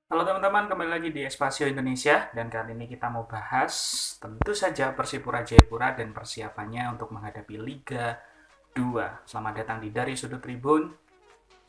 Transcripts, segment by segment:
Halo teman-teman, kembali lagi di Espasio Indonesia dan kali ini kita mau bahas tentu saja Persipura Jayapura dan persiapannya untuk menghadapi Liga 2. Selamat datang di Dari Sudut Tribun,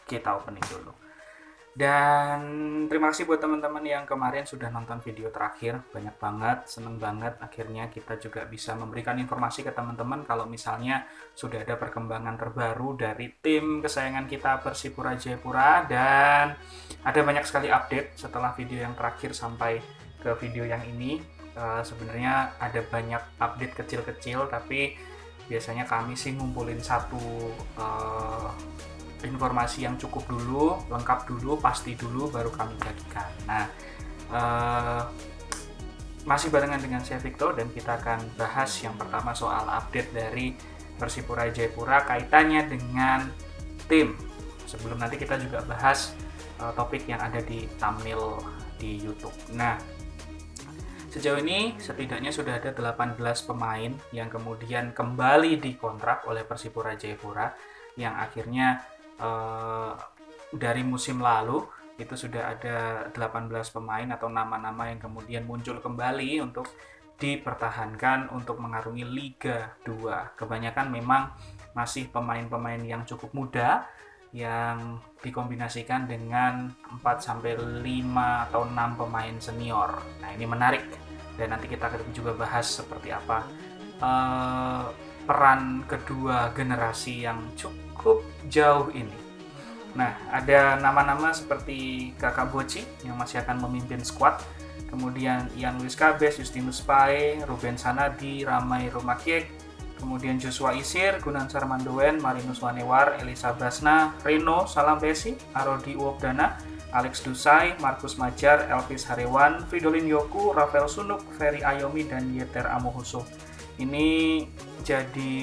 kita opening dulu. Dan terima kasih buat teman-teman yang kemarin sudah nonton video terakhir. Banyak banget, seneng banget. Akhirnya kita juga bisa memberikan informasi ke teman-teman kalau misalnya sudah ada perkembangan terbaru dari tim kesayangan kita Persipura Jayapura. Dan ada banyak sekali update setelah video yang terakhir sampai ke video yang ini. Sebenarnya ada banyak update kecil-kecil, tapi biasanya kami sih ngumpulin satu informasi yang cukup dulu, lengkap dulu, pasti dulu, baru kami bagikan. Nah, masih barengan dengan saya Victor dan kita akan bahas yang pertama soal update dari Persipura Jayapura kaitannya dengan tim. Sebelum nanti kita juga bahas topik yang ada di thumbnail di YouTube. Nah, sejauh ini setidaknya sudah ada 18 pemain yang kemudian kembali dikontrak oleh Persipura Jayapura yang akhirnya dari musim lalu itu sudah ada 18 pemain atau nama-nama yang kemudian muncul kembali untuk dipertahankan untuk mengarungi Liga 2. Kebanyakan memang masih pemain-pemain yang cukup muda yang dikombinasikan dengan 4 sampai 5 atau 6 pemain senior. Nah, ini menarik dan nanti kita akan juga bahas seperti apa peran kedua generasi yang cukup jauh ini. Nah, ada nama-nama seperti Kakak Boci yang masih akan memimpin skuad, kemudian Ian Luis Cabes, Justinus Pae, Ruben Sanadi, Ramai Romakiek, kemudian Joshua Isir, Gunansar Mandoen, Marinus Wanewar, Elisa Basna, Reno Salampesi, Arodi Uobdana, Alex Dusai, Markus Majar, Elvis Harewan, Fridolin Yoku, Rafael Sunuk, Ferry Ayomi, dan Yeter Amohuso. Ini jadi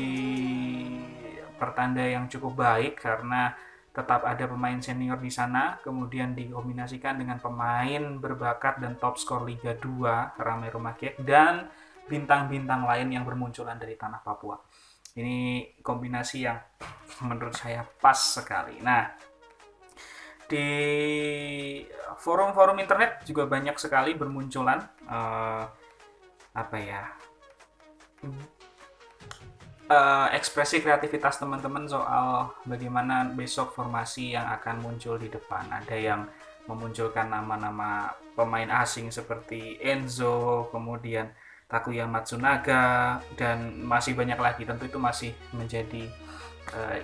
pertanda yang cukup baik karena tetap ada pemain senior di sana, kemudian dikombinasikan dengan pemain berbakat dan top skor Liga 2, Ramai Romakiek, dan bintang-bintang lain yang bermunculan dari tanah Papua. Ini kombinasi yang menurut saya pas sekali. Nah, di forum-forum internet juga banyak sekali bermunculan ekspresi kreativitas teman-teman soal bagaimana besok formasi yang akan muncul di depan. Ada yang memunculkan nama-nama pemain asing seperti Enzo, kemudian Takuya Matsunaga, dan masih banyak lagi. Tentu itu masih menjadi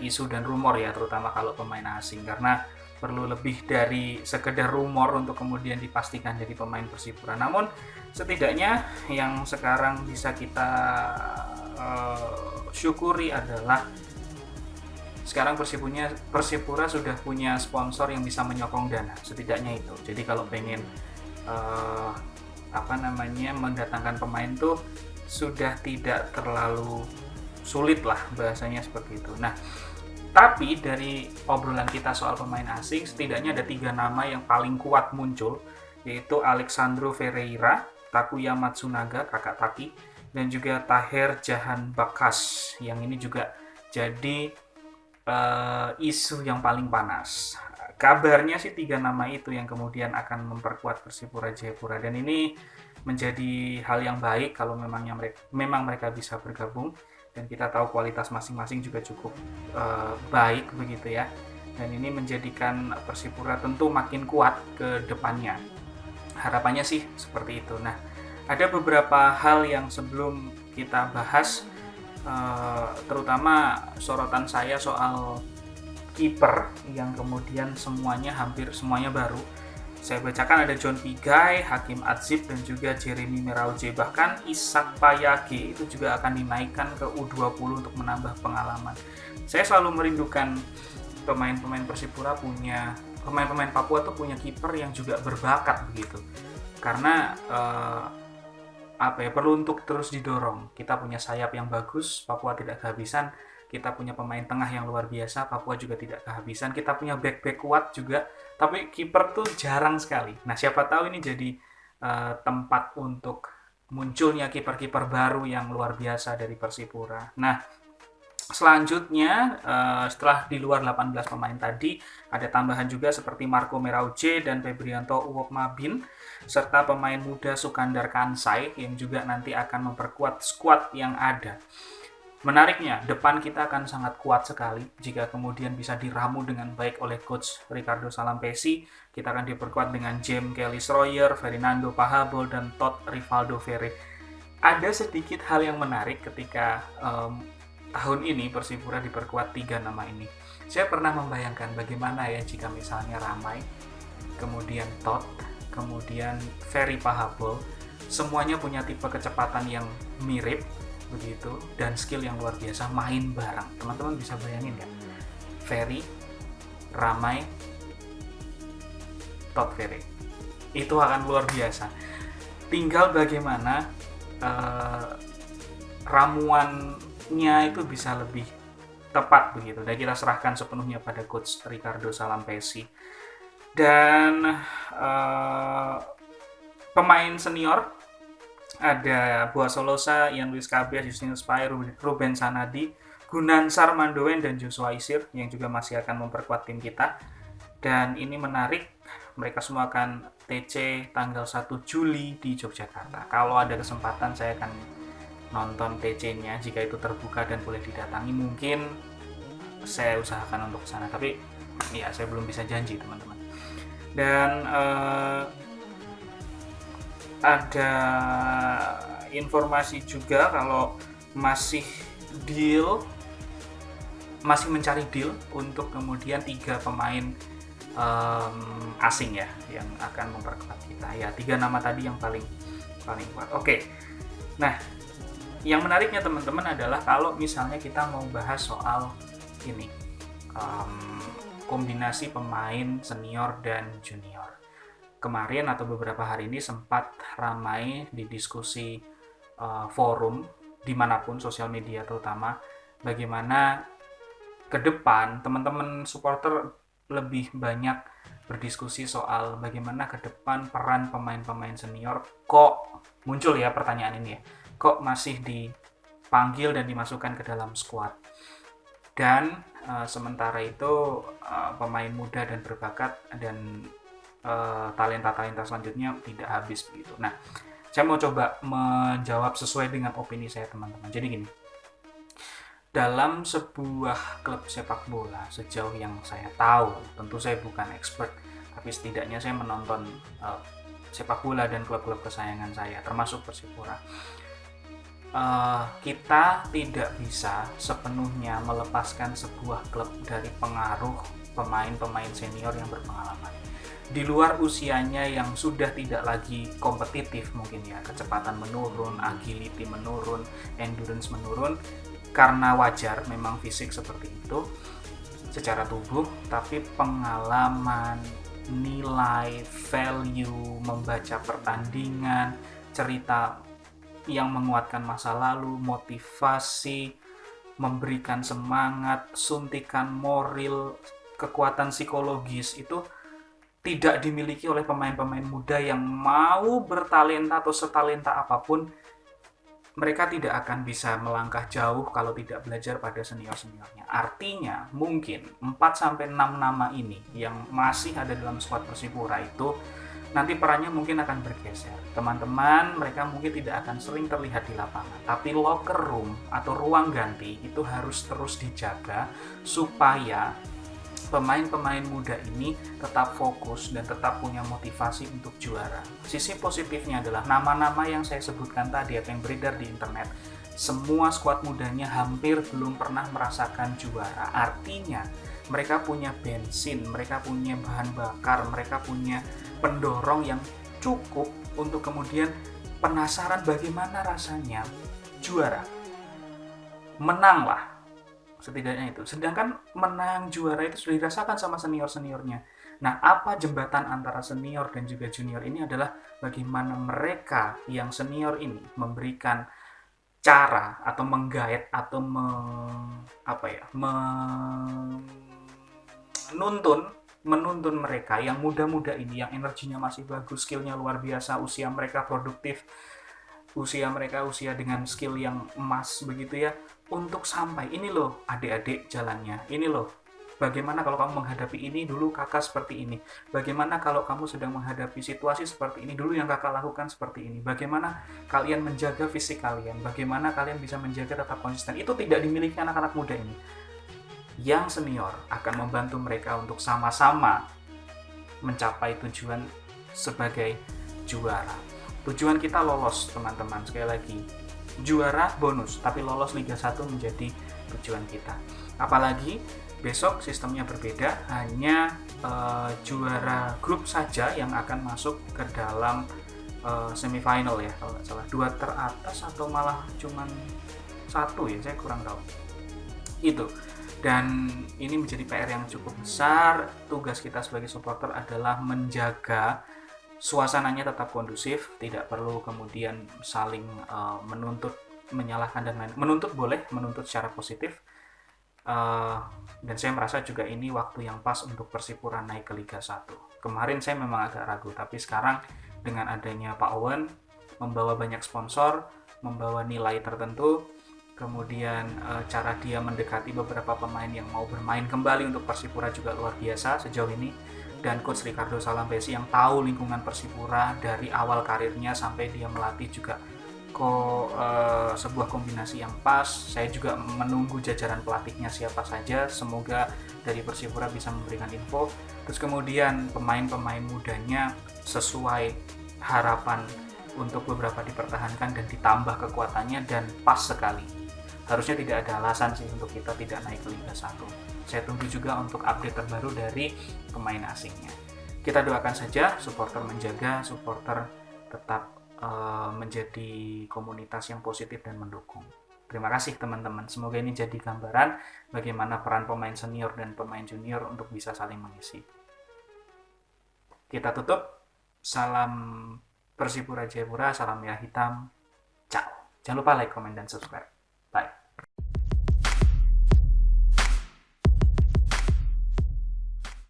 isu dan rumor ya, terutama kalau pemain asing, karena perlu lebih dari sekedar rumor untuk kemudian dipastikan jadi pemain Persipura. Namun setidaknya yang sekarang bisa kita syukuri adalah sekarang Persipura sudah punya sponsor yang bisa menyokong dana, setidaknya itu. Jadi kalau pengen uh, mendatangkan pemain tuh sudah tidak terlalu sulit lah, bahasanya seperti itu. Nah, tapi dari obrolan kita soal pemain asing, setidaknya ada 3 nama yang paling kuat muncul, yaitu Alexandro Ferreira, Takuya Matsunaga, kakak Taki, dan juga Taher Jahan Bakas, yang ini juga jadi isu yang paling panas. Kabarnya sih 3 nama itu yang kemudian akan memperkuat Persipura Jayapura, dan ini menjadi hal yang baik kalau memang mereka bisa bergabung, dan kita tahu kualitas masing-masing juga cukup baik begitu ya, dan ini menjadikan Persipura tentu makin kuat ke depannya. Harapannya sih seperti itu. Nah, ada beberapa hal yang sebelum kita bahas, terutama sorotan saya soal kiper yang kemudian hampir semuanya baru. Saya bacakan ada John Pigai, Hakim Adzib, dan juga Jeremy Merauje. Bahkan Isak Payage itu juga akan dinaikkan ke U20 untuk menambah pengalaman. Saya selalu merindukan pemain-pemain Persipura pemain-pemain Papua tuh punya kiper yang juga berbakat begitu. Karena perlu untuk terus didorong. Kita punya sayap yang bagus, Papua tidak kehabisan. Kita punya pemain tengah yang luar biasa, Papua juga tidak kehabisan. Kita punya back kuat juga, tapi kiper tuh jarang sekali. Nah, siapa tahu ini jadi tempat untuk munculnya kiper-kiper baru yang luar biasa dari Persipura. Nah, Selanjutnya, setelah di luar 18 pemain tadi, ada tambahan juga seperti Marco Merauce dan Febrianto Uwokmabin, serta pemain muda Sukandar Kansai yang juga nanti akan memperkuat skuad yang ada. Menariknya, depan kita akan sangat kuat sekali jika kemudian bisa diramu dengan baik oleh coach Ricardo Salampessy. Kita akan diperkuat dengan James Kelly Stroyer, Fernando Pahabol, dan Todd Rivaldo Ferre. Ada sedikit hal yang menarik ketika tahun ini Persipura diperkuat 3 nama ini. Saya pernah membayangkan bagaimana ya jika misalnya Ramai, kemudian Todd, kemudian Ferry Pahabol, semuanya punya tipe kecepatan yang mirip begitu dan skill yang luar biasa main bareng. Teman-teman bisa bayangin nggak? Ferry, Ramai, Todd Ferry. Itu akan luar biasa. Tinggal bagaimana ramuannya itu bisa lebih tepat begitu. Dan kita serahkan sepenuhnya pada coach Ricardo Salampessy. Dan pemain senior ada Boa Solosa, Ian Luis Cabes, Justinus Pae, Ruben Sanadi, Gunansar Mandoen, dan Joshua Isir yang juga masih akan memperkuat tim kita. Dan ini menarik, mereka semua akan TC tanggal 1 Juli di Yogyakarta. Kalau ada kesempatan saya akan nonton TC-nya jika itu terbuka dan boleh didatangi. Mungkin saya usahakan untuk sana, tapi ya saya belum bisa janji teman-teman. Dan ada informasi juga kalau masih mencari deal untuk kemudian 3 pemain asing ya yang akan memperkuat kita. Ya 3 nama tadi yang paling kuat. Oke. Nah, yang menariknya teman-teman adalah kalau misalnya kita mau bahas soal ini kombinasi pemain senior dan junior. Kemarin atau beberapa hari ini sempat ramai di diskusi forum dimanapun, sosial media terutama, bagaimana ke depan teman-teman supporter lebih banyak berdiskusi soal bagaimana ke depan peran pemain-pemain senior. Kok muncul ya pertanyaan ini ya, kok masih dipanggil dan dimasukkan ke dalam skuad, dan sementara itu pemain muda dan berbakat dan talenta-talenta selanjutnya tidak habis begitu. Nah, saya mau coba menjawab sesuai dengan opini saya teman-teman. Jadi gini, dalam sebuah klub sepak bola sejauh yang saya tahu, tentu saya bukan expert, tapi setidaknya saya menonton sepak bola dan klub-klub kesayangan saya, termasuk Persipura. Kita tidak bisa sepenuhnya melepaskan sebuah klub dari pengaruh pemain-pemain senior yang berpengalaman. Di luar usianya yang sudah tidak lagi kompetitif mungkin ya, kecepatan menurun, agility menurun, endurance menurun, karena wajar memang fisik seperti itu secara tubuh, tapi pengalaman, nilai, value, membaca pertandingan, cerita yang menguatkan masa lalu, motivasi, memberikan semangat, suntikan moral, kekuatan psikologis itu tidak dimiliki oleh pemain-pemain muda yang mau bertalenta atau setalenta apapun. Mereka tidak akan bisa melangkah jauh kalau tidak belajar pada senior-seniornya. Artinya mungkin 4-6 nama ini yang masih ada dalam skuad Persipura itu nanti perannya mungkin akan bergeser. Teman-teman mereka mungkin tidak akan sering terlihat di lapangan, tapi locker room atau ruang ganti itu harus terus dijaga supaya pemain-pemain muda ini tetap fokus dan tetap punya motivasi untuk juara. Sisi positifnya adalah nama-nama yang saya sebutkan tadi atau yang beredar di internet, semua skuad mudanya hampir belum pernah merasakan juara. Artinya mereka punya bensin, mereka punya bahan bakar, mereka punya pendorong yang cukup untuk kemudian penasaran bagaimana rasanya juara. Menanglah setidaknya itu. Sedangkan menang juara itu sudah dirasakan sama senior-seniornya. Nah, apa jembatan antara senior dan juga junior ini adalah bagaimana mereka yang senior ini memberikan cara atau menggait atau menuntun mereka yang muda-muda ini, yang energinya masih bagus, skillnya luar biasa, usia mereka produktif, usia mereka usia dengan skill yang emas begitu ya, untuk sampai ini loh adik-adik jalannya, ini loh bagaimana kalau kamu menghadapi ini, dulu kakak seperti ini, bagaimana kalau kamu sedang menghadapi situasi seperti ini, dulu yang kakak lakukan seperti ini, bagaimana kalian menjaga fisik kalian, bagaimana kalian bisa menjaga tetap konsisten. Itu tidak dimiliki anak-anak muda ini. Yang senior akan membantu mereka untuk sama-sama mencapai tujuan sebagai juara. Tujuan kita lolos, teman-teman. Sekali lagi, juara bonus, tapi lolos Liga 1 menjadi tujuan kita. Apalagi besok sistemnya berbeda, hanya juara grup saja yang akan masuk ke dalam semifinal ya, kalau nggak salah. 2 teratas atau malah cuman 1 ya, saya kurang tahu. Itu. Dan ini menjadi PR yang cukup besar. Tugas kita sebagai supporter adalah menjaga suasananya tetap kondusif, tidak perlu kemudian saling menuntut, menyalahkan dan lain. Menuntut boleh, menuntut secara positif. Dan saya merasa juga ini waktu yang pas untuk Persipura naik ke Liga 1. Kemarin saya memang agak ragu, tapi sekarang dengan adanya Pak Owen membawa banyak sponsor, membawa nilai tertentu, kemudian cara dia mendekati beberapa pemain yang mau bermain kembali untuk Persipura juga luar biasa sejauh ini. Dan Coach Ricardo Salampesi yang tahu lingkungan Persipura dari awal karirnya sampai dia melatih juga sebuah kombinasi yang pas. Saya juga menunggu jajaran pelatihnya siapa saja, semoga dari Persipura bisa memberikan info. Terus kemudian pemain-pemain mudanya sesuai harapan untuk beberapa dipertahankan dan ditambah kekuatannya, dan pas sekali. Harusnya tidak ada alasan sih untuk kita tidak naik ke Liga 1. Saya tunggu juga untuk update terbaru dari pemain asingnya. Kita doakan saja supporter menjaga, supporter tetap menjadi komunitas yang positif dan mendukung. Terima kasih teman-teman. Semoga ini jadi gambaran bagaimana peran pemain senior dan pemain junior untuk bisa saling mengisi. Kita tutup. Salam Persipura Jayapura, salam merah hitam. Ciao. Jangan lupa like, komen, dan subscribe.